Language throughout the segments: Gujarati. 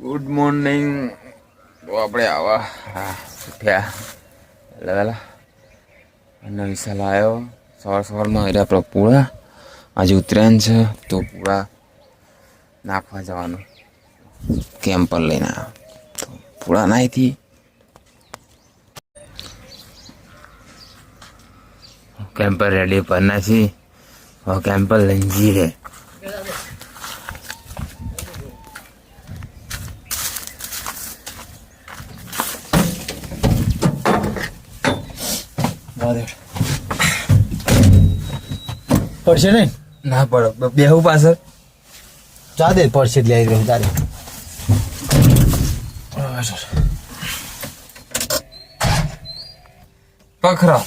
Good morning. તો આપણે આવા ઉઠ્યા વહેલા અને વિશાલ આવ્યો સવારમાં એટલે આપણે પૂળા આજે ઉત્તરાયણ છે તો પૂળા નાખવા જવાનું કેમ્પર લઈને આવ્યો તો પૂળા નાહીથી કેમ્પર રેડી ભરના છીએ હવે કેમ્પર લઈને જઈએ. પડશે નહીં ના પડે બેહું પાછળ જાદે પડશે લઈ રહ્યું જાદે પખરો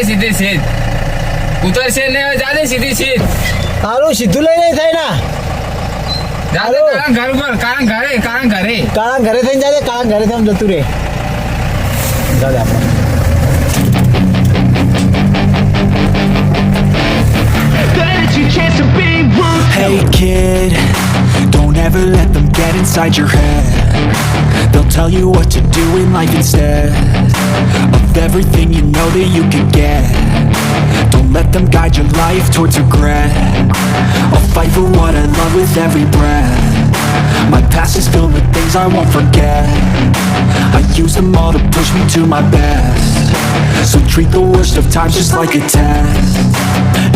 સીધી સીધ ઉતરશે ને જાદે સીધી સીધ તારું સીધું લઈ નહીં થાય ના જાદે ઘર ઉપર કારણ ઘરે કાળા ઘરે થઈને જાદે કાળા ઘરે થઈને જતું રે જાદે આપણે Hey kid, don't ever let them get inside your head. They'll tell you what to do in life instead of everything you know that you can get. Don't let them guide your life towards regret. I'll fight for what I love with every breath. My past is filled with things I won't forget. I use them all to push me to my best. So treat the worst of times just like a test.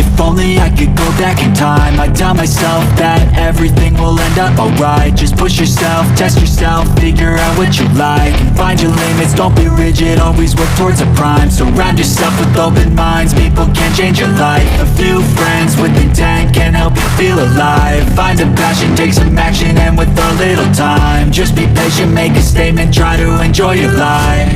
If only I could go back in time, I'd tell myself that everything will end up alright. Just push yourself, test yourself, figure out what you like, and find your limits, don't be rigid, always work towards a prime. Surround yourself with open minds, people can change your life. A few friends with intent can help you feel alive. Find a passion, take some action, and with a little time, just be patient, make a statement, try to enjoy your life.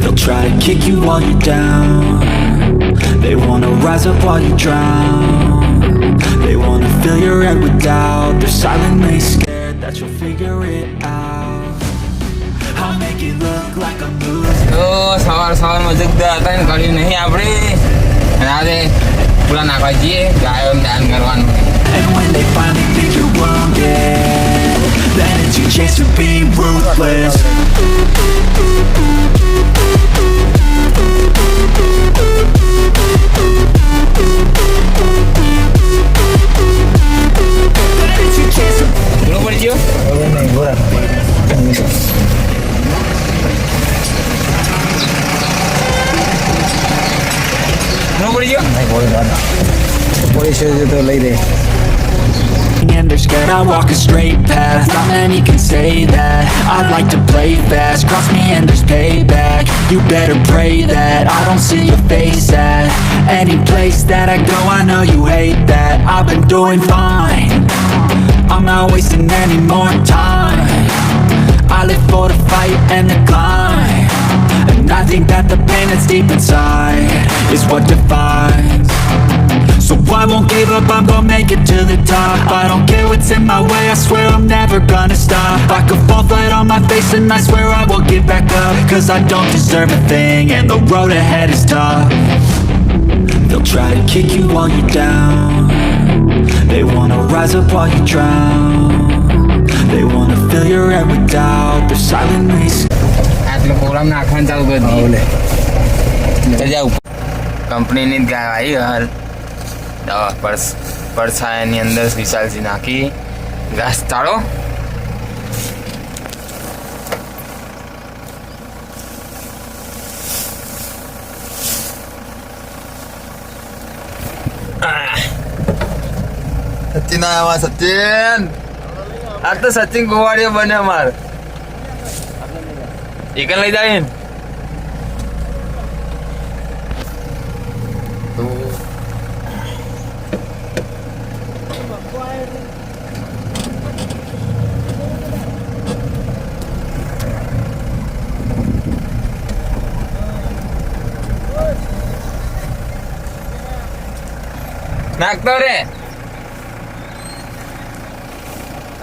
They'll try to kick you while you're down, they wanna rise up while you drown. They wanna fill your head with doubt, they're silently scared that you'll figure it out. I'll make it look like I'm losing. તો સવારમાં જગતા હતા ને કર્યું નહીં આપણે આજે પૂરા નાખવા જઈએ ગાયો દાન કરવાનું. And when they finally think you're wounded, then it's your chance to be ruthless. પૂરો પડી ગયો નહીં બોરા પૂરો પડી ગયો નહીં બોલે દાદા પોલીસ તો લઈ દે. And they're scared I walk a straight path. Not many can say that. I'd like to play fast. Cross me and there's payback. You better pray that I don't see your face at any place that I go. I know you hate that. I've been doing fine, I'm not wasting any more time. I live for the fight and the climb, and I think that the pain that's deep inside is what defines. So I won't give up, I'm gonna make it to the top. I don't care what's in my way, I swear I'm never gonna stop. I could fall flat on my face and I swear I will get back up, cause I don't deserve a thing and the road ahead is tough. They'll try to kick you while you're down, they wanna rise up while you drown. They wanna fill your head with doubt, they're silently આટલો પ્રોગ્રામ નાખવાનું ચાલુ કરી દઈએ જાઉં કંપનીની જ ગાય આવી હાલ દવા પડછાયાની અંદર વિશાલજી નાખી ઘાસ ચાળો. સચિન આવ્યા સચિન આ તો સચિન ગોવાડીઓ બને અમાર એક લઈ જાય ને તો નાખતો રે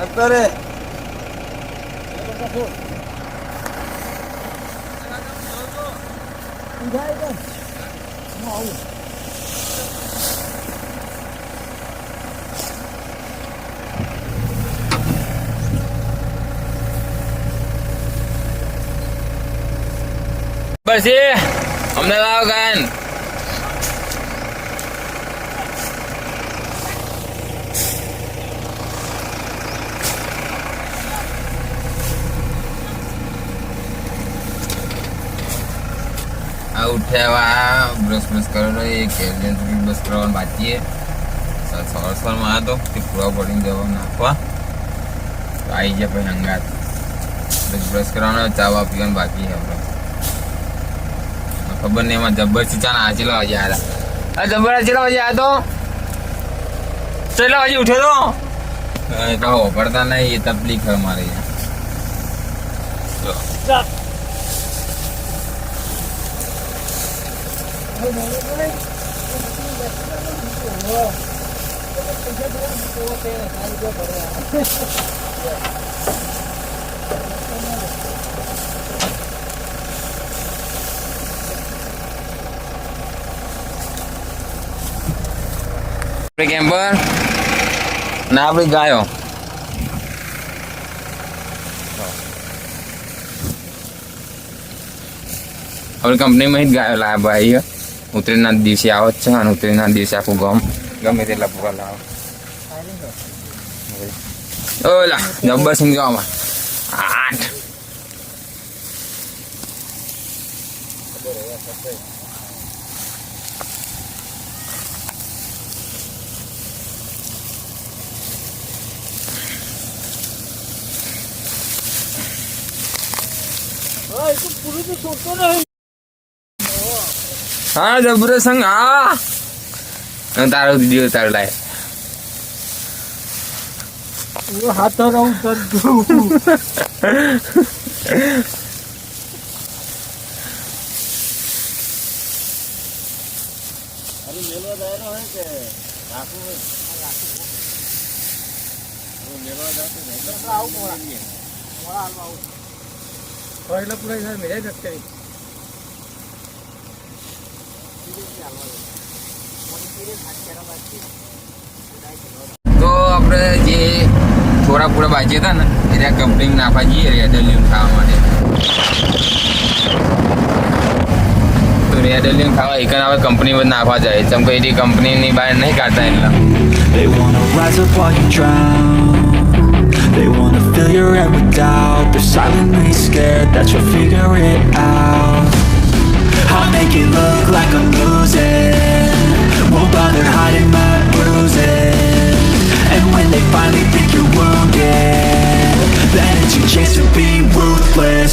અત્યારે બસ એ અમને લાવો ગાયન ઉઠ્યા બ્રશ કરો એક બસ કરવાનું બાકી સવારમાં આ તો તે પૂરા પડીને જવા નાખવા તો આવી જાય પછી હંગાત બ્રશ કરવાનો ચા વા પીવાનું બાકી છે આપણે ખબર નહીં એમાં જબરથી ચા ના ચેલા વાગે આવ્યા જબર ચેલા વાગે આવ્યા તો ચેલા વાગે ઉઠ્યો તો પડતા નહીં એ તકલીફ છે મારે કેમ્પર ના આપણી ગાયો આપણી કંપનીમાં જ ગાયો લાવ્યા ભાઈ ઉતરીના દિવસે આવો જ છે અને ઉતરીના દિવસે આખું ગામ ગમે તેટલા પૂરા લાવો ઓલા જબ્બર સિંહ જોવામાં 8 હા જબરે સંગ હા તારો દીદી તારો લાય હાથ રહું તો આપણે જે થોડા પૂરા બાજી હતા ને એ કંપનીમાં નાખવા જઈએ રેડલિયમ ખાવા માટે તો રેડલિયમ ખાવા એક હવે કંપનીમાં નાખવા જાય ચમ કે એની કંપનીની બહાર નહીં કાઢતા એટલા They wanna rise up while you drown. They wanna fill your head with doubt. They're silently scared that you'll figure it out. I'll make it look like I'm losing. Won't bother hiding my bruises. And when they finally think you're wounded, then it's your chance to be ruthless.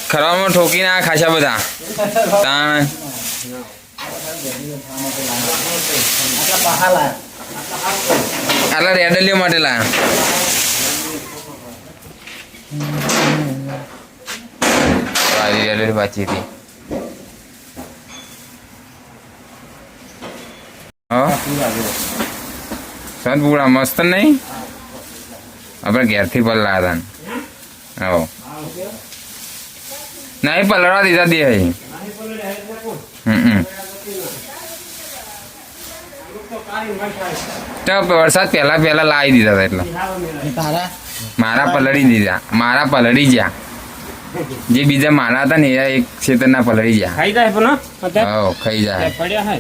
ખરવામાં ઠોકી ના ખાસા બધા તાણ આટલા રેડલિયો માટે લાયા રેડલિયો બાકી હતી સંત પૂરા મસ્ત નહીં આપણે ઘેરથી પણ લાયા હતા હો નહીં પલળવા દીધા દે તો વરસાદ પહેલા લાવી દીધા હતા એટલે મારા પલળી ગયા જે બીજા મારા હતા ને એ એક ખેતરના પલળી ગયા ખાઈ જાય પણ હો ખાઈ જાય પડ્યા હે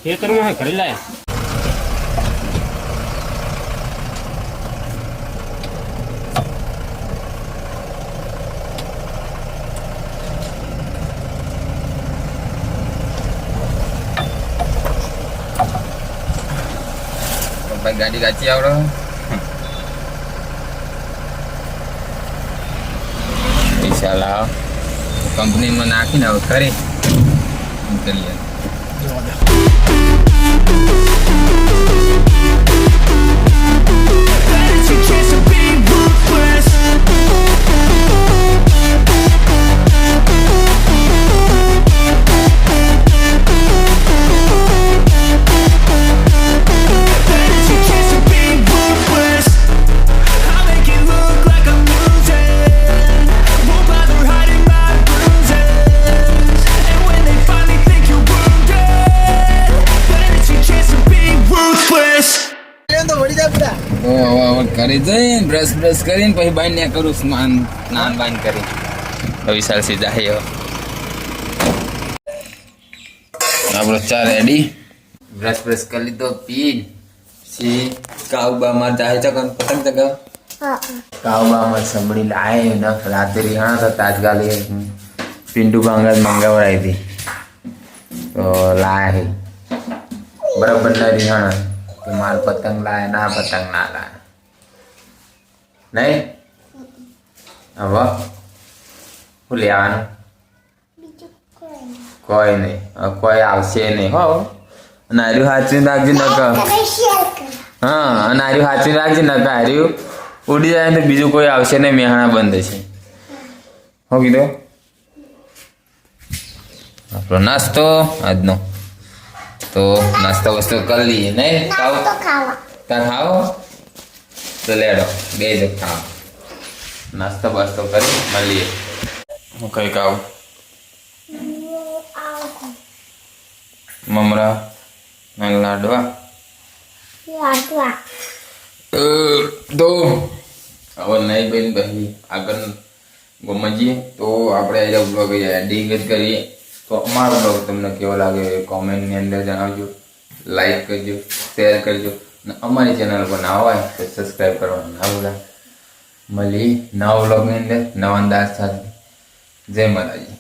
ખેતરમાં હે ઘરે લાય ગાડી કાચી આવડે પૈસા લાવ કંપનીમાં નાખીને હવે કરી કરીએ It's your chance to be ruthless. It's your chance to be ruthless. I'll make it look like I'm losing. Won't bother hiding my bruises. And when they finally think you're wounded, then it's your chance to be ruthless. તો વળી જાય બધા. તો હવે કરી જઈને બ્રશ કરીને પછી બાઈ ને કરું સ્નાન બાન કરી તો વિશાલ સીધા આવ્યો આપણો ચા રેડી બ્રશ કરી લીધો પી પછી કાઉબામાં જાય છે કોણ પતંગ ચગાવ કાઉબામાં સંભળી લાય ને રાતે રિહાણા તો તાજગાલી પિંડુ બાંગા મંગાવડાવી હતી તો લાય બરાબર ના રિહાણા કે માર પતંગ લાય ના પતંગ ના લાય નહીં હવે શું લેવાનું કોઈ નહીં હવે કોઈ આવશે નહીં હો અને હાર્યું હાચવી રાખજે નક હા અને હાર્યું હાચવી રાખજે નક હાર્યું ઉડી જાય તો બીજું કોઈ આવશે નહીં મેહાણા બંધ છે હો કીધું આપણો નાસ્તો આજનો તો નાસ્તો વસ્તો કરી લઈએ નહીં તાર ખાવો તો લેડો બે જ ખાવ નાસ્તો બાસ્તો કરી મળીએ હું કઈ ખાવું મમરા અને લાડવા તો હવે નહીં બેન ભાઈ આગળ ગમવા જઈએ તો આપણે આજે બ્લોગ એડિંગ જ કરીએ તો અમારો બ્લોગ તમને કેવો લાગે કોમેન્ટની અંદર જણાવજો લાઈક કરજો શેર કરજો અને અમારી ચેનલ પર ના હોય તો સબસ્ક્રાઈબ કરવાનું ના ભૂલા મળીએ નવા બ્લોગની અંદર નવા અંદાજ સાથે જય માતાજી